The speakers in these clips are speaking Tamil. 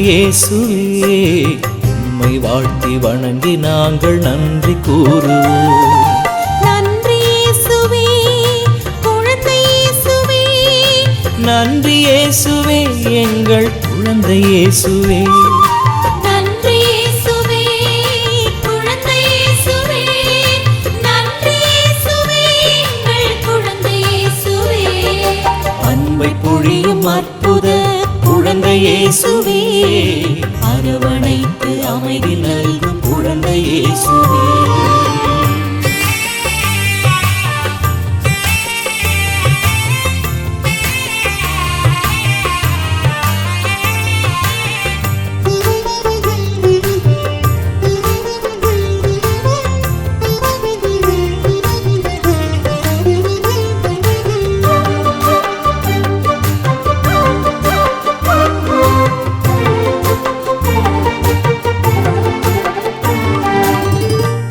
இயேசுவே, உம்மை வாழ்த்தி வணங்கி நாங்கள் நன்றி கூறுவோம். நன்றி இயேசுவே, குழந்தை இயேசுவே. நன்றி இயேசுவே, எங்கள் குழந்தை இயேசுவே. நன்றி இயேசுவே, குழந்தை இயேசுவே. நன்றி இயேசுவே, எங்கள் குழந்தை இயேசுவே. அன்பை பொழியும் அற்புத குழந்தை இயேசுவே, அரவணைத்து அமைதி நல்கும் குழந்தை இயேசுவே.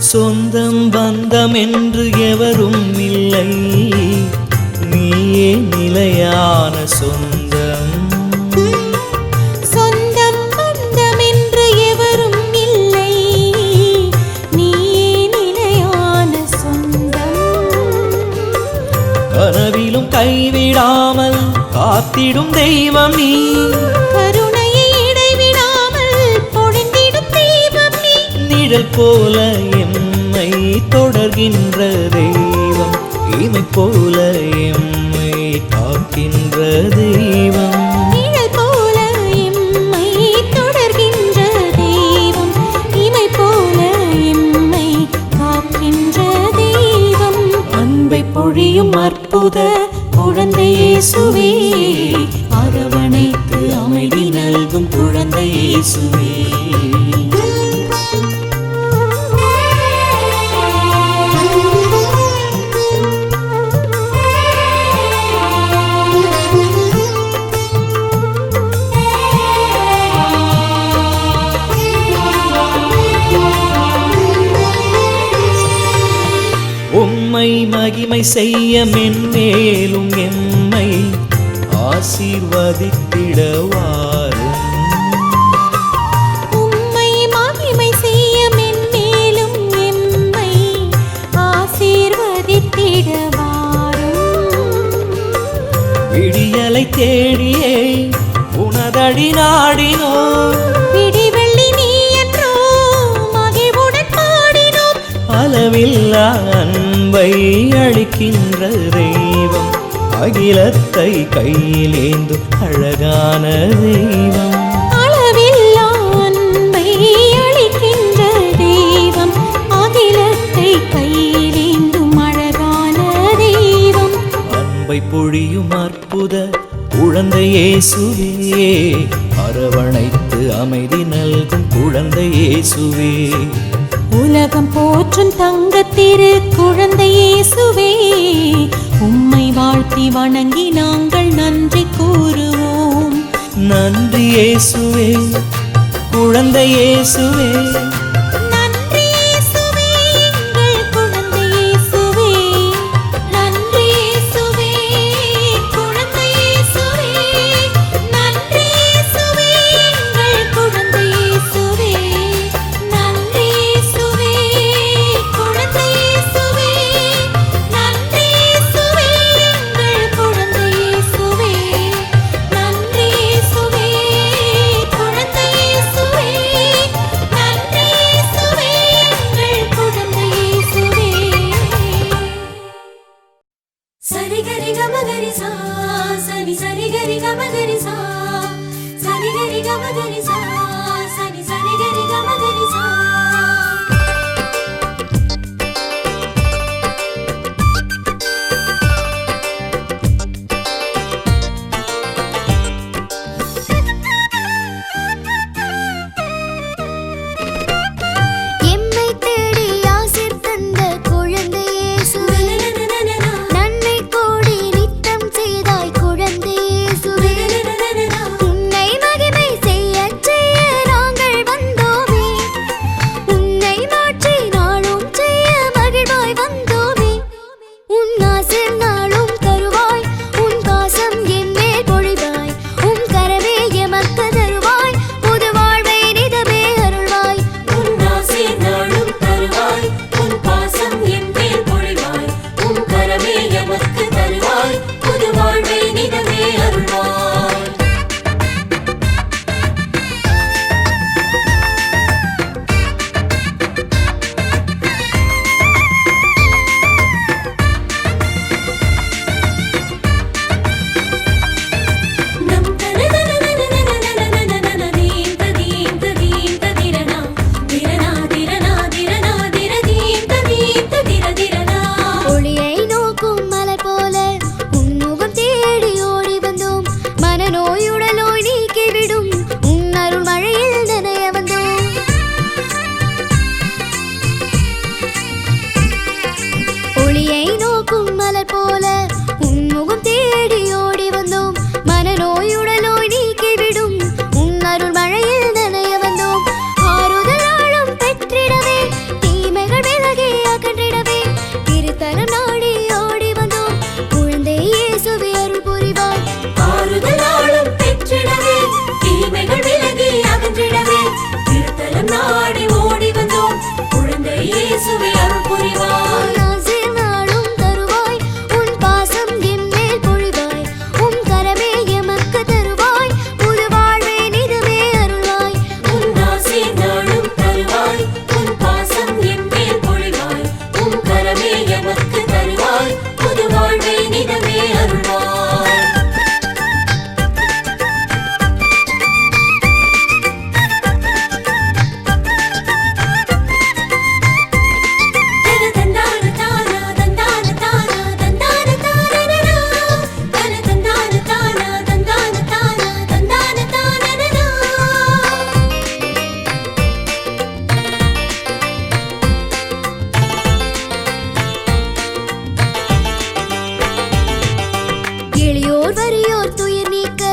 சொந்தம் பந்தம் என்று எவரும் இல்லை, நீயே நிலையான சொந்தம். சொந்தம் பந்தம் என்று எவரும் இல்லை, நீயே நிலையான சொந்தம். கனவிலும் கைவிடாமல் காத்திடும் தெய்வம் நீ, கருணையை இடைவிடாமல் பொழிந்திடும் தெய்வம் நீ. நிழல் போல எம்மை தொடர்கின்ற தெய்வம், இமை போல எம்மை காக்கின்ற தெய்வம். நிழல் போல எம்மை தொடர்கின்ற தெய்வம், இமை போல எம்மை காக்கின்ற தெய்வம். அன்பை பொழியும் அற்புத குழந்தை இயேசுவே, அரவணைத்து அமைதி நல்கும் குழந்தை இயேசுவே. உம்மை மகிமை செய்ய மென்மேலும் எம்மை ஆசீர்வதித்திடவாரும். உம்மை மகிமை செய்ய மென்மேலும் எம்மை ஆசீர்வதித்திடவாரும். விடியலை தேடியே உனதடி நாடினோம், விடிவெள்ளி நீ என்றோ மகிழ்வுடன் பாடினோம். அளவில்லா அன்பை அளிக்கின்ற தெய்வம், அகிலத்தை கையிலேந்தும் அழகான தெய்வம். அளவில்லா அன்பை அளிக்கின்ற தெய்வம், அகிலத்தை கையிலேந்தும் அழகான தெய்வம். அன்பை பொழியும் அற்புத குழந்தை இயேசுவே, அரவணைத்து அமைதி நல்கும் குழந்தை இயேசுவே. உலகம் போற்றும் தங்கத்திரு குழந்தை இயேசுவே, உம்மை வாழ்த்தி வணங்கி நாங்கள் நன்றி கூறுவோம். நன்றி இயேசுவே, குழந்தை இயேசுவே. நன்றி இயேசுவே, எங்கள் குழந்தை இயேசுவே. நன்றி இயேசுவே, குழந்தை இயேசுவே. நன்றி இயேசுவே, எங்கள் குழந்தை இயேசுவே. நன்றி இயேசுவே, குழந்தை இயேசுவே. நன்றி இயேசுவே, எங்கள் குழந்தை இயேசுவே. நன்றி இயேசுவே, குழந்தை இயேசுவே. நன்றி இயேசுவே அருள் புரிவாய். நாசிர் நாளும் தருவாய் உன் பாசம் எம்மேல் பொழிவாய் உம் கரமே எமக்கு தருவாய் புது வாழ்வே நிதமே அருள்வாய். உன் நாசிர் நாளும் தருவாய் உன் பாசம் எம்மேல் பொழிவாய் உம் கரமே எமக்கு தருவாய் புது வாழ்வே நிதமே அருள்வாய். எளியோர் வறியோர் துயர் நீக்க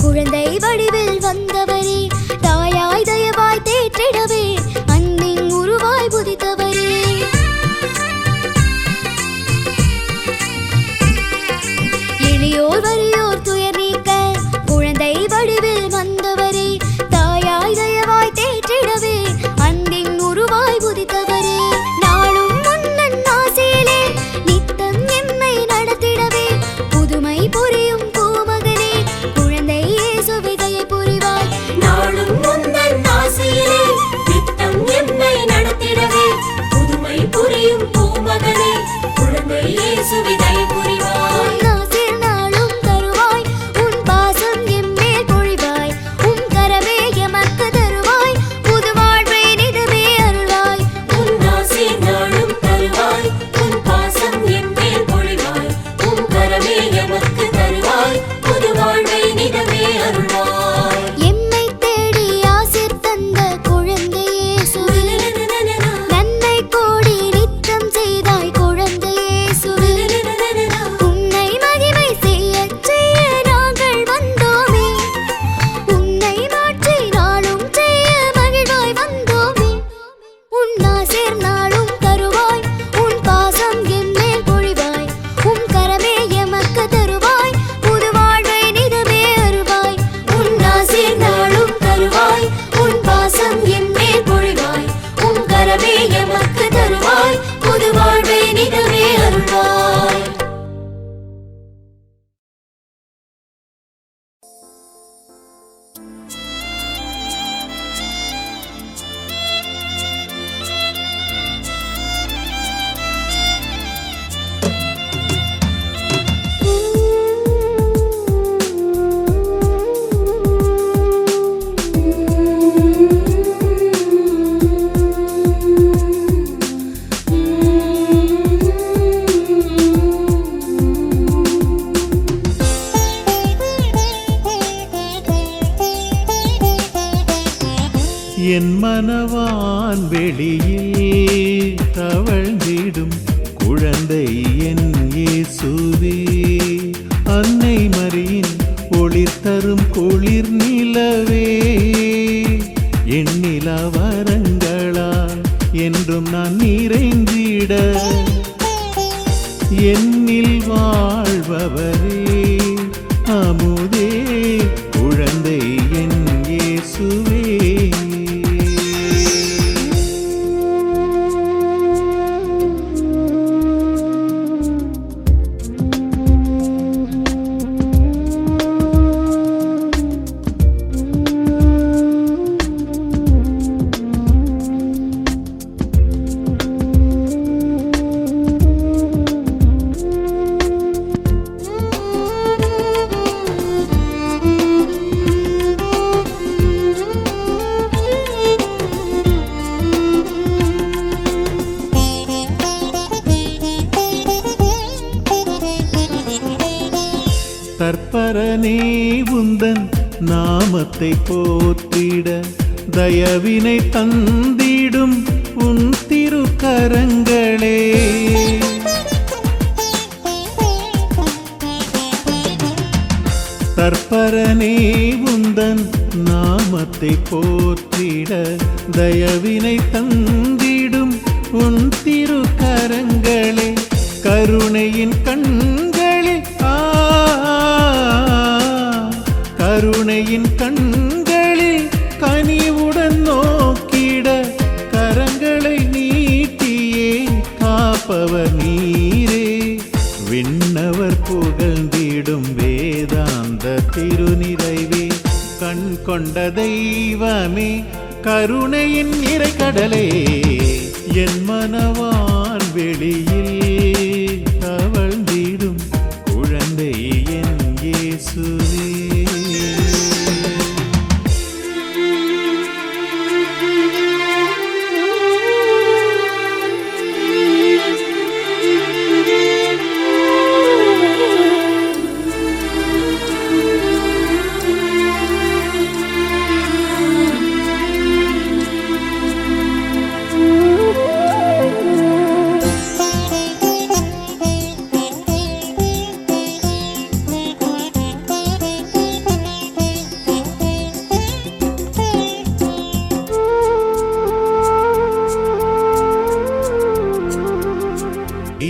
குழந்தை வடிவில் வந்தவரே தாயாய் தயவாய் தேற்றிடவே அன்பின் உருவாய் புதித்தவரே. எளியோர் வறியோர் துயர் நீக்க குழந்தை வடிவில் வந்தவரே தாயாய் தயவாய் தேற்றிடவே அன்பின் உருவாய் புதித்தவரே. நாளும் முன்னன் ஆசையிலே நித்தம் என்னை நடத்திடவே புதுமை புரியும் பூமகனே குழந்தை இயேசுவே தயை புரிவாய். நாளும் முந்தன் ஆசையிலே நித்தம் என்னை நடத்திடவே புதுமை புரியும் பூமகனே குழந்தை இயேசுவே தயை புரிவாய். நாசிர் நாளும் தருவாய் உன் பாசம் எம்மேல் பொழிவாய் உம் கரமே எமக்கு தருவாய் புது வாழ்வே நிதமே அருள்வாய். உன் நாசிர் நாளும் தருவாய் உன் பாசம் எம்மேல் பொழிவாய் உம் கரமே எமக்கு தருவாய் புது வாழ்வை நிதமே அருள்வாய். எம்மை தேடி ஆசிர் தந்த குழந்தை இயேசுவே நன்மை கோடி நித்தம் செய்தாய் குழந்தை இயேசுவே. உன்னை மகிமை செய்யச் செய்ய நாங்கள் வந்தோமே உன்னை மாற்றி நாளும் செய்ய மகிழ்வாய் வந்தோமே. உன் நாசிர் நாளும் தருவாய் உன் பாசம் எம்மேல் பொழிவாய் உம் கரமே எமக்கு தருவாய் புது வாழ்வை நிதமே அருள்வாய். உன் நாசிர் நாளும் தருவாய் உன் பாசம் எம்மேல் பொழிவாய் உம் கரமே எமக்கு தருவாய் புது வாழ்வை நிதமே அருள்வாய். என் மனவான் வெளியில் தவழ்ந்திடும் குழந்தை என் இயேசுவே அன்னை மரியின் ஒளிர் தரும் குளிர் நிலவே எண்ணில வரங்களால் என்றும் நான் நிறைந்திட என்னில் வாழ்பவரே அமுதே குழந்தை என் இயேசுவே. தற்பரனே உந்தன் நாமத்தை போற்றிட தயவினை தந்திடும் உன் திருக்கரங்களே தற்பரனே உந்தன் நாமத்தை போற்றிட தயவினை தந்திடும் உன் திருக்கரங்களே கருணையின் கண்களில் கருணையின் கண்களில் கனிவுடன் நோக்கிட கரங்களை நீட்டிய காப்பவர் நீரே. விண்ணவர் புகழ்ந்திடும் வேதாந்த திருநிறைவே, கண் கொண்ட தெய்வமே கருணையின் நிறைகடலே, என் மனவான் வெளியில் தவழ்ந்திடும் குழந்தை என் இயேசுவே.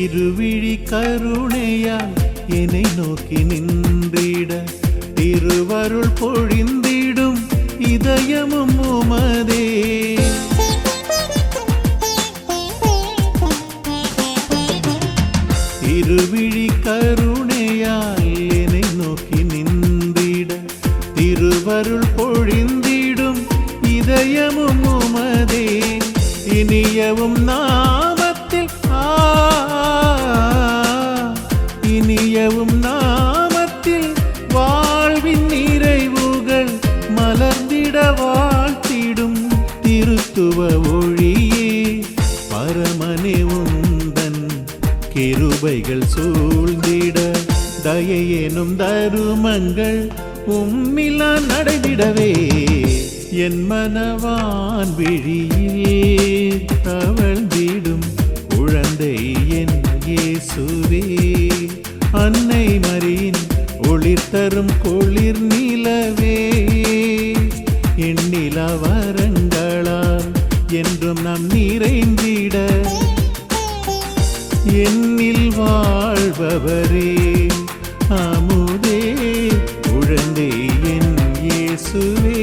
இருவிழி கருணையால் என்னை நோக்கி நின்றிட, திருவருள் பொழிந்திடும் இதயமும் உமதே. இருவிழி கருணையால் என்னை நோக்கி நின்றிட, திருவருள் பொழிந்திடும் இதயமும் உமதே. இனியவும் நாமத்தில் இனியவும் நாமத்தில் வாழ்வின் நிறைவுகள் மலர்ந்திட வாழ்த்திடும் திருத்துவ ஒளியே. பரமனே உந்தன் கிருபைகள் சூழ்ந்திட, தயையெனும் தருமங்கள் உம்மிலா நடைந்திடவே, என் மனவான் விழியில் தவழ்ந்திடும் குழந்தை என் இயேசுவே. அன்னை மரியின் ஒளிர் தரும் குளிர் நிலவே, எண்ணில வரங்களால் என்றும் நாம் நிறைந்திட, என்னில் வாழ்பவரே அமுதே குழந்தை என் இயேசுவே.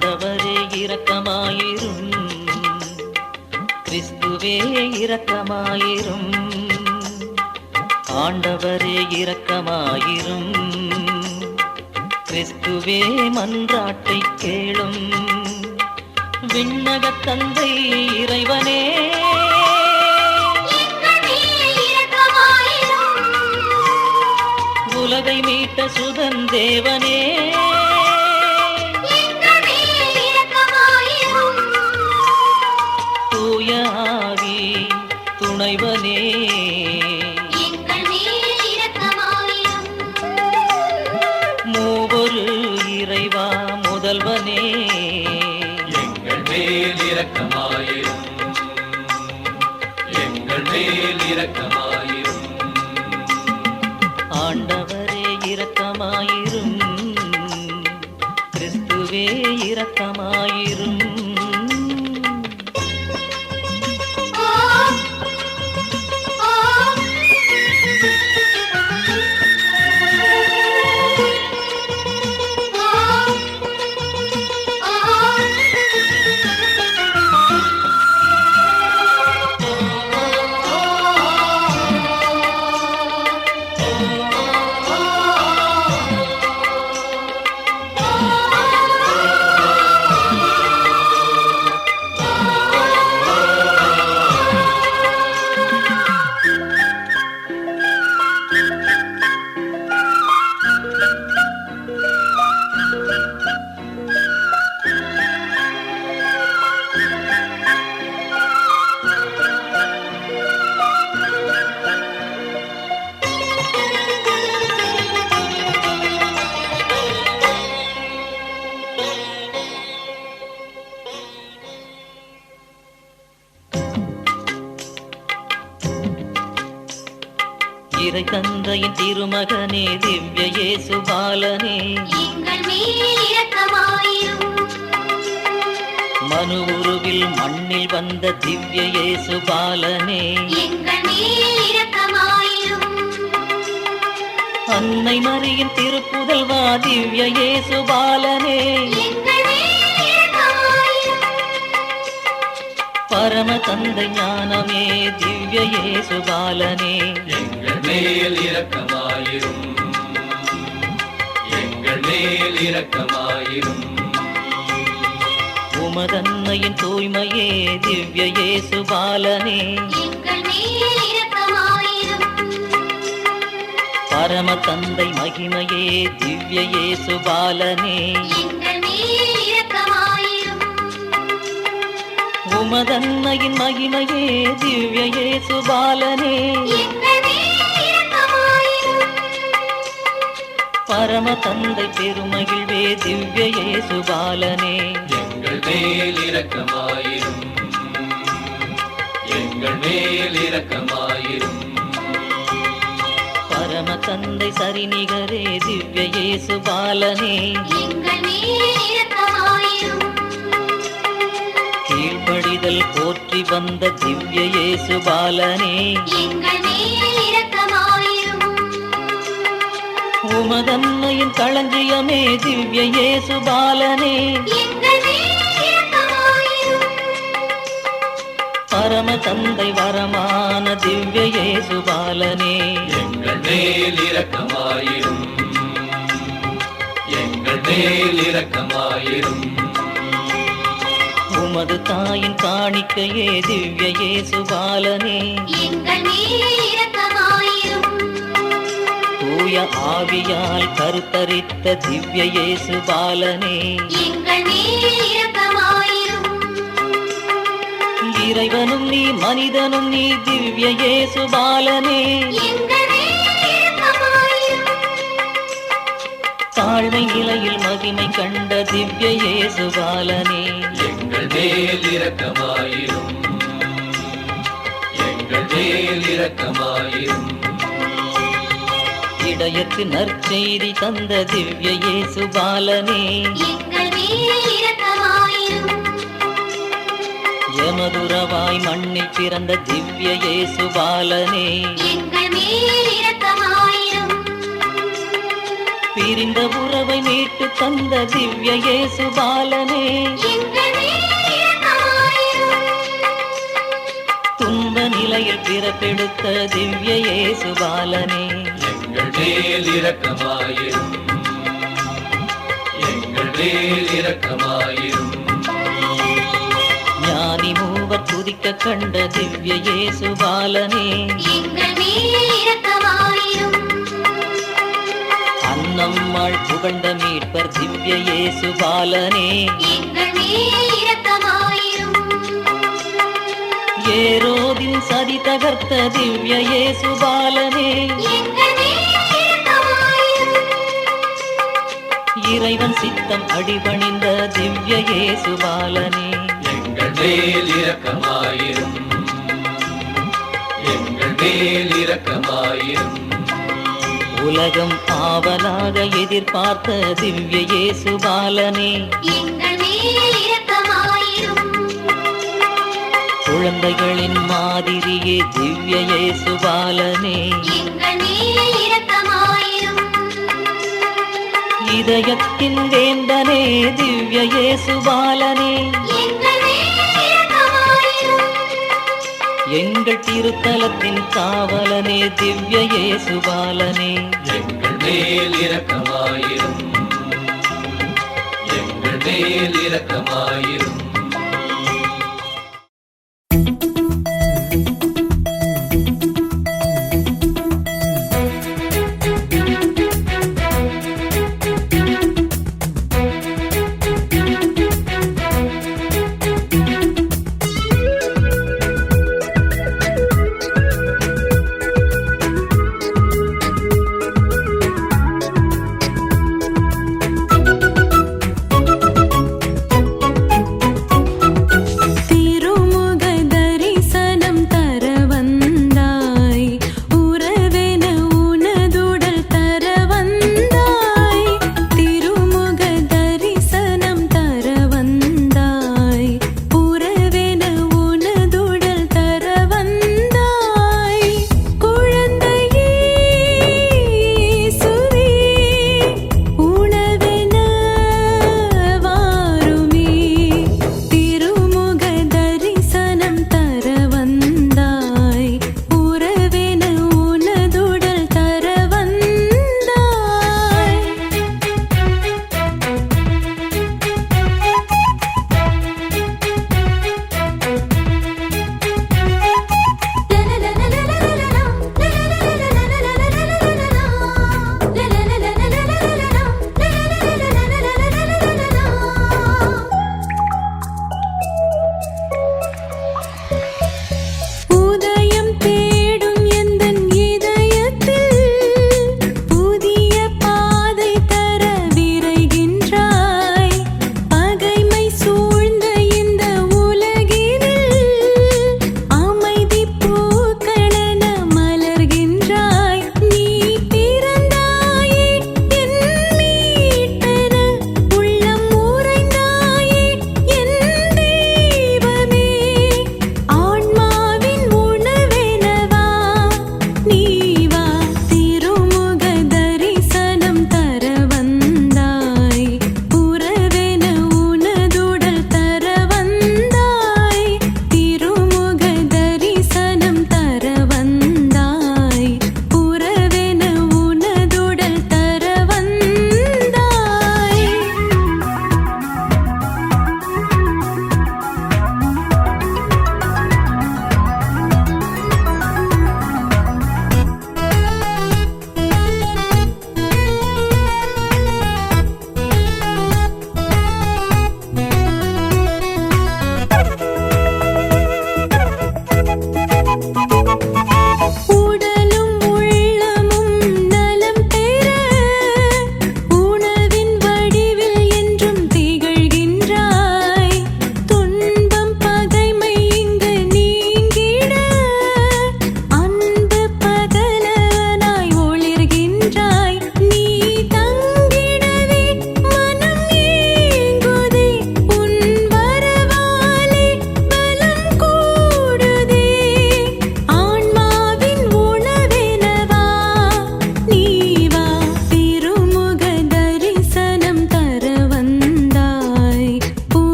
ஆண்டவரே இரக்கமாயிரும், கிறிஸ்துவே இரக்கமாயிரும், ஆண்டவரே இரக்கமாயிரும், கிறிஸ்துவே மன்றாட்டை கேளும், விண்ணகத் தந்தை இறைவனே உலகை மீட்ட சுதன் தேவனே தூய ஆவி துணைவனே மூவொரு இறைவா முதல்வனே எங்கள் மேல் இரக்கமாயிரும், எங்கள் மேல் இரக்கமாயிரும். ஆண்டவரே இரக்கமாயிரும், கிறிஸ்துவே இரக்கமாயிரும். இறை தந்தையின் திருமகனே திவ்ய இயேசு பாலனே மனு உருவில் மண்ணில் வந்த திவ்ய இயேசு பாலனே அன்னை மரியின் திருப்புதல்வா திவ்ய இயேசு பாலனே பரம தந்தை ஞானமே திவ்ய இயேசு பாலனே எங்கள் மேல் இரக்கமாயிரும், எங்கள் மேல் இரக்கமாயிரும். உமதன்னையின் தூய்மையே திவ்ய இயேசு பாலனே பரம தந்தை மகிமையே திவ்ய இயேசு பாலனே உமதன்னையின் மகிமையே திவ்ய இயேசு பாலனே பரம தந்தை பெருமகிழ்வே திவ்ய இயேசு பாலனே எங்கள் மேல் இரக்கமாயிரும், எங்கள் மேல் இரக்கமாயிரும். பரம தந்தை சரிநிகரே திவ்ய இயேசு பாலனே கீழ்ப்படிதல் போற்றி வந்த திவ்ய இயேசு பாலனே உமதன்னையின் களஞ்சியமே திவ்ய இயேசு பாலனே பரம தந்தை வரமான திவ்ய இயேசு பாலனே எங்கள் மேல் இரக்கமாயிரும், எங்கள் மேல் இரக்கமாயிரும். உமது தாயின் காணிக்கையே திவ்ய இயேசு பாலனே தூய ஆவியால் கருத்தரித்த திவ்ய இயேசு பாலனே இறைவனும் நீ மனிதனும் நீ திவ்ய இயேசு பாலனே தாழ்மை நிலையில் மகிமை கண்ட திவ்ய இயேசு பாலனே எங்கள் மேல் இரக்கமாயிரும், எங்கள் மேல் இரக்கமாயிரும். இடையற்கு நற்செய்தி தந்த திவ்ய இயேசு பாலனே எமதுரவாய் மண்ணில் பிறந்த திவ்ய இயேசு பாலனே பிரிந்த உறவை மீட்டு தந்த திவ்ய இயேசு பாலனே, எங்கள் மேல் இரக்கமாயிரும். துன்ப நிலையில் பிறப்பெடுத்த திவ்ய இயேசு பாலனே, எங்கள் மேல் இரக்கமாயிரும். எங்கள் மேல் இரக்கமாயிரும். ஞானி மூவர் துதிக்க கண்ட திவ்ய இயேசு பாலனே, எங்கள் மேல் இரக்கமாயிரும். அன்னம்மாள் புகழ்ந்த மீட்பர் திவ்ய இயேசு பாலனே, எங்கள் மேல் இரக்கமாயிரும். ஏரோதின் சதி தகர்த்த திவ்ய இயேசு பாலனே, எங்கள் மேல் இரக்கமாயிரும். இறைவன் சித்தம் அடிபணிந்த திவ்ய இயேசு பாலனே, எங்கள் மேல் இரக்கமாயிரும். எங்கள் மேல் இரக்கமாயிரும். உலகம் ஆவலாக எதிர்பார்த்த திவ்ய இயேசு பாலனே, எங்கள் மேல் இரக்கமாயிரும். குழந்தைகளின் மாதிரியே திவ்ய இயேசு பாலனே, எங்கள் மேல் இரக்கமாயிரும். இதயத்தின் வேந்தனே திவ்ய இயேசு பாலனே, எங்கள் மேல் இரக்கமாயிரும். எங்கள் திருத்தலத்தின் காவலனே திவ்ய இயேசு பாலனே, எங்கள் மேல் இரக்கமாயிரும். எங்கள் மேல் இரக்கமாயிரும்.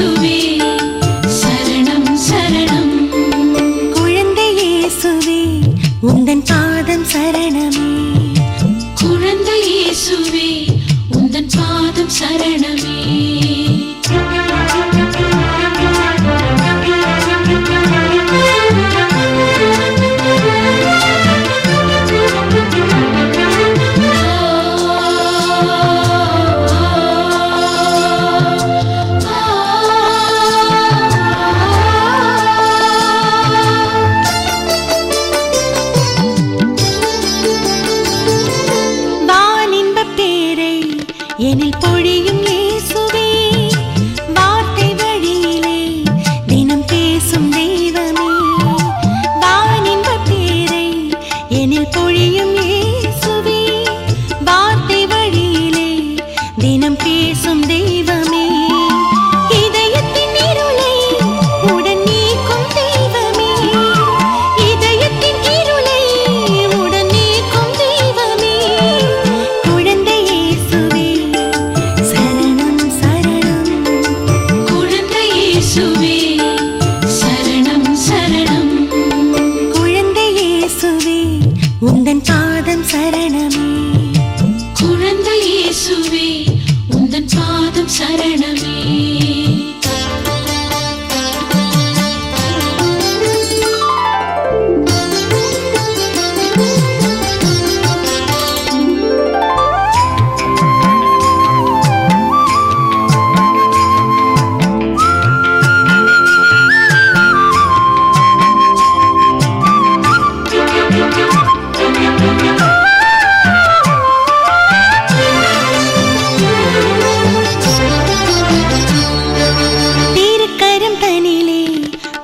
இயேசுவே சரணம் சரணம் குழந்தை இயேசுவே உந்தன் பாதம் சரணமே குழந்தை இயேசுவே உந்தன் பாதம் சரணமே எனில் பொழியும் இயேசுவே வார்த்தை வழியிலே தினம் பேசும் தெய்வமே வானின்ப பேரை எனில் பொழியும் இயேசுவே வார்த்தை வழியிலே தினம் பேசும் தெய்வமே இதயத்தின் இருளை உடன் நீக்கும் தெய்வமே இதயத்தின் இருளை உடன் நீக்கும் தெய்வமே குழந்தை இயேசுவே சரணம் சரணம் குழந்தை இயேசுவே உந்தன் பாதம் சரணமே குழந்தை இயேசுவே உந்தன் பாதம் சரணமே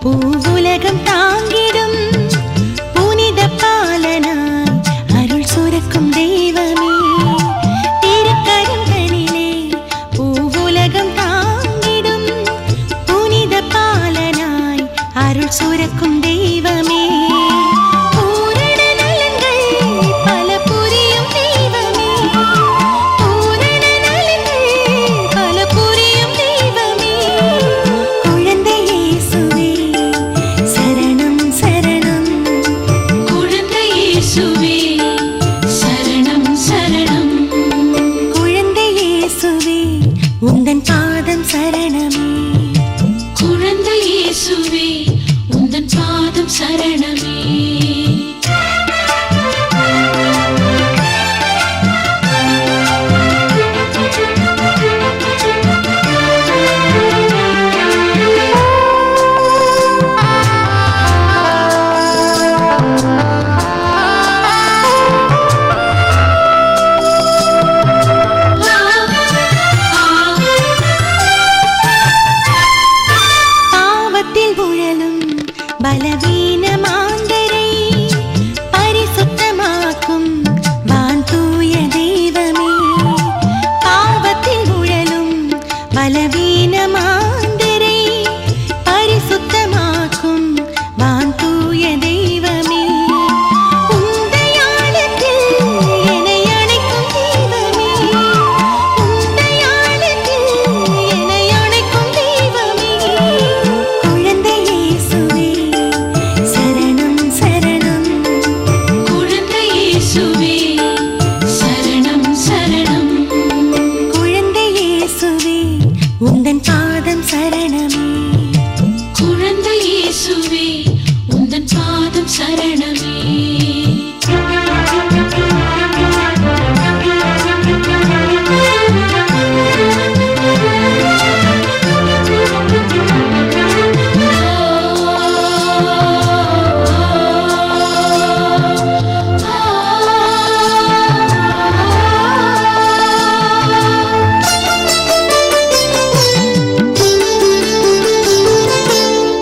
பூவுலகம் தாங்கிடும் புனித பாலனாய் அருள் சுரக்கும் தெய்வமே திருக்கரங்களிலே பூவுலகம் தாங்கிடும் புனித பாலனாய் அருள் சுரக்கும் தெய்வமே பூரண நலன்கள் பல புரியும் தெய்வமே பூரண நலன்கள் பல புரியும் தெய்வமே குழந்தை இயேசுவே சரணம் சரணம் குழந்தை இயேசுவே சரணம் சரணம் குழந்தை இயேசுவே உந்தன் பாதம் சரணமே குழந்தை இயேசுவே உந்தன் பாதம் சரணமே பாவத்தில் உழலும் பலவீன மாந்தரை பரிசுத்தமாக்கும் வான் தூய தெய்வமே பாவத்தில் உழலும் பலவீன மாந்தரை பரிசுத்தமாக்கும் வான் தூய தெய்வமே உந்தயாளத்தில் என்னை அணைக்கும் தெய்வமே உந்தயாளத்தில் என்னை அணைக்கும் தெய்வமே குழந்தை இயேசுவே சரணம் சரணம் குழந்தை இயேசுவே சரணம் சரணம் குழந்தை இயேசுவே உந்தன் பாதம் சரணமே குழந்தை இயேசுவே உந்தன் பாதம் சரணமே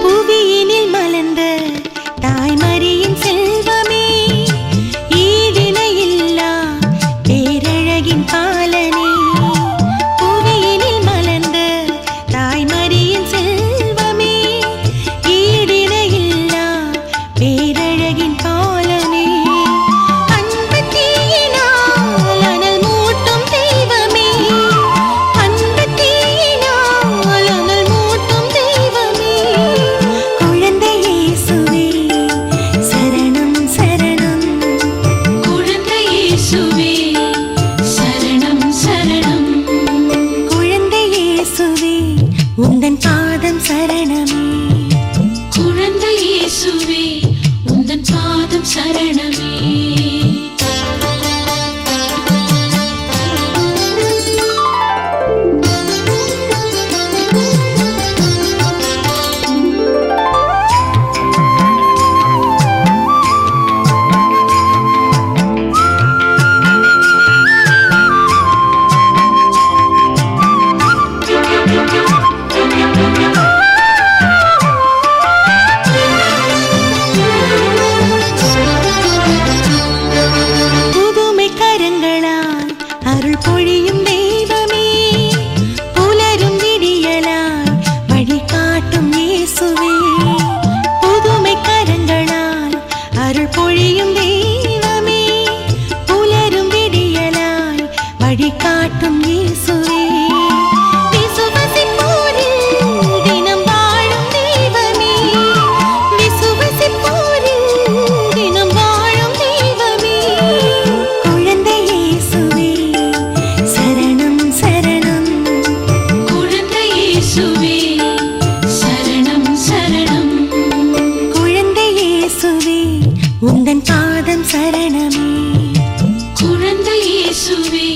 புவியினில் மலர்ந்த தாய்மரியின் உந்தன் பாதம் சரணமே. குழந்தை இயேசுவே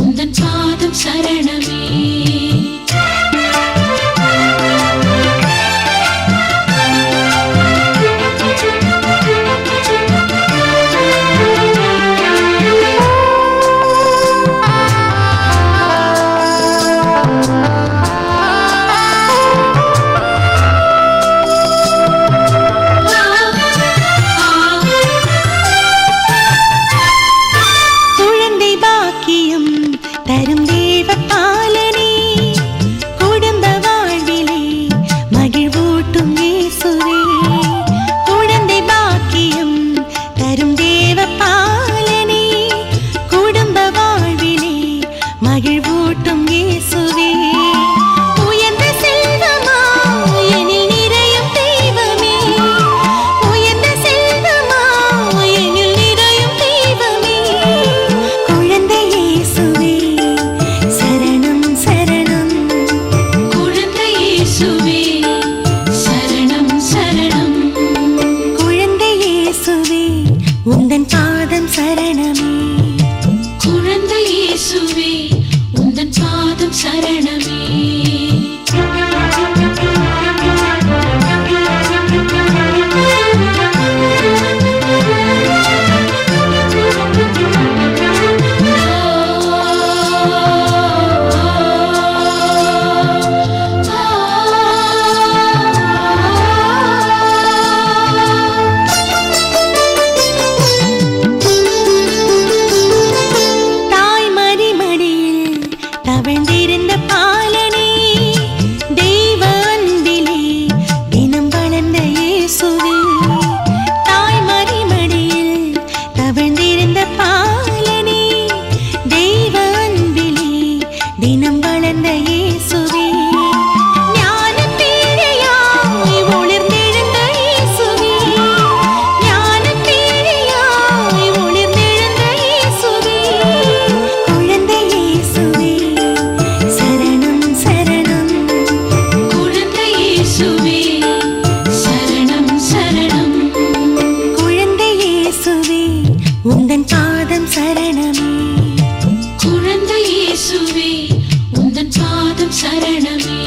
உந்தன் பாதம் சரணமே. தரும் தேவ பாலனே, குடும்ப வாழ்விலே மகிழ்வூட்டும் இயேசுவே. குழந்தை பாக்கியம் தரும் தேவ பாலனே, குடும்ப வாழ்விலே மகிழ்வூட்டும் இயேசுவே. உயர்ந்த செல்வமா எனில் நிறையும் தெய்வமே, உயர்ந்த செல்வமா எனில் நிறையும் தெய்வமே. குழந்தை இயேசுவே சரணம் சரணம். குழந்தை இயேசுவே சரணம் சரணம். குழந்தை இயேசுவே உந்தன் பாதம் சரணமே. குழந்தை இயேசுவே உந்தன் பாதம் சரணமே. தாய்மறி மடியில் தவழ்ந்திருந்த பாலனே, தெய்வ அன்பிலே தினம் வளர்ந்த இயேசுவே. தாய்மறி மடியில் தவழ்ந்திருந்த பாலனே, தெய்வ அன்பிலே தினம் வளர்ந்த இயேசுவே. ஞானப் பேழையாய் ஒளிர்ந்தெழுந்த இயேசுவே, ஞானப் பேழையாய் ஒளிர்ந்தெழுந்த இயேசுவே. குழந்தை இயேசுவே சரணம் சரணம். குழந்தை இயேசுவே சரணம் சரணம். குழந்தை இயேசுவே உந்தன் பாதம் சரணமே. குழந்தை இயேசுவே உந்தன் பாதம் சரணமே.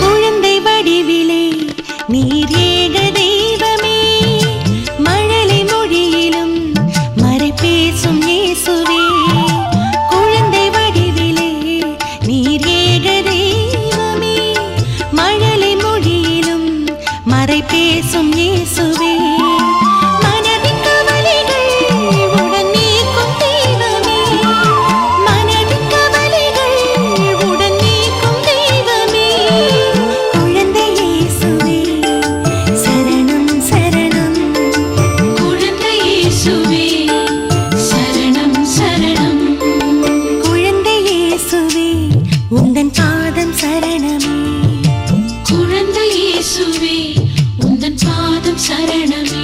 குழந்தை வடிவிலே நீர் ஏக தெய்வமே, மழலை மொழியிலும் மறை பேசும் இயேசுவே. குழந்தை வடிவிலே நீர் ஏக தெய்வமே, மழலை மொழியிலும் மறை பேசும் இயேசுவே. மனதின் கவலைகள் உடன் நீக்கும் தெய்வமே, மனதின் கவலைகள் உடன் நீக்கும் தெய்வமே. குழந்தை இயேசுவே சரணம் சரணம். குழந்தை இயேசுவே சரணம் சரணம். குழந்தை இயேசுவே உந்தன் பாதம் சரணமே. குழந்தை இயேசுவே உந்தன் பாதம் சரணமே.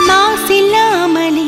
மாசில்லாமலே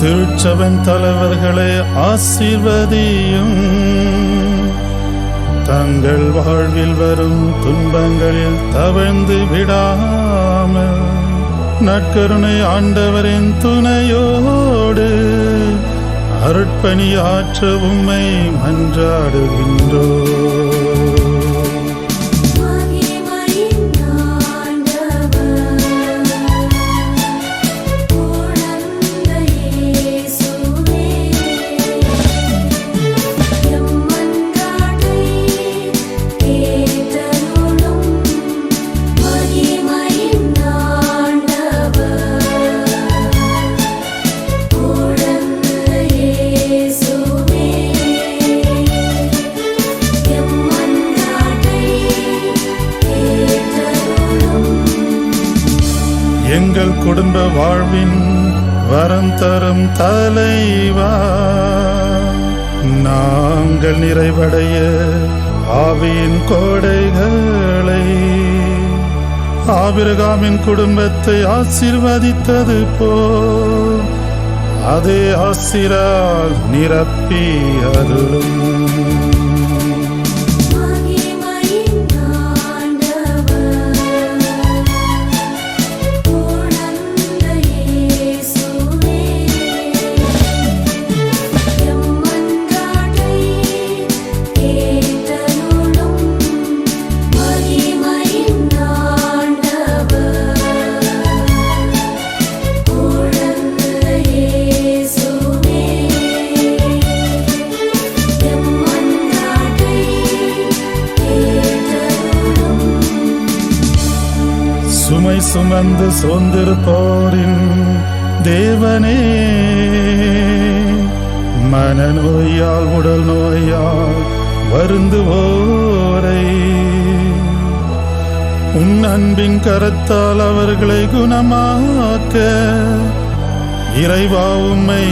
திருச்சபையின் தலைவர்களை ஆசீர்வதியும். தங்கள் வாழ்வில் வரும் துன்பங்களில் தவழ்ந்து விடாமல் நற்கருணை ஆண்டவரின் துணையோடு அருட்பணியாற்ற உம்மை மன்றாடுகின்றோம். எங்கள் குடும்ப வாழ்வின் வரம் தரும் தலைவா, நாங்கள் நிறைவடைய ஆவியின் கோடைகளை ஆபிரகாமின் குடும்பத்தை ஆசீர்வதித்தது போல் அதே ஆசீரால் நிரப்பி அருளும். சுமை சுமந்து சோர்ந்திருப்போரின் தேவனே, மனநோயால் உடல் நோயால் வருந்துவோரை உன் அன்பின் கரத்தால் அவர்களை குணமாக்க இறைவா உம்மை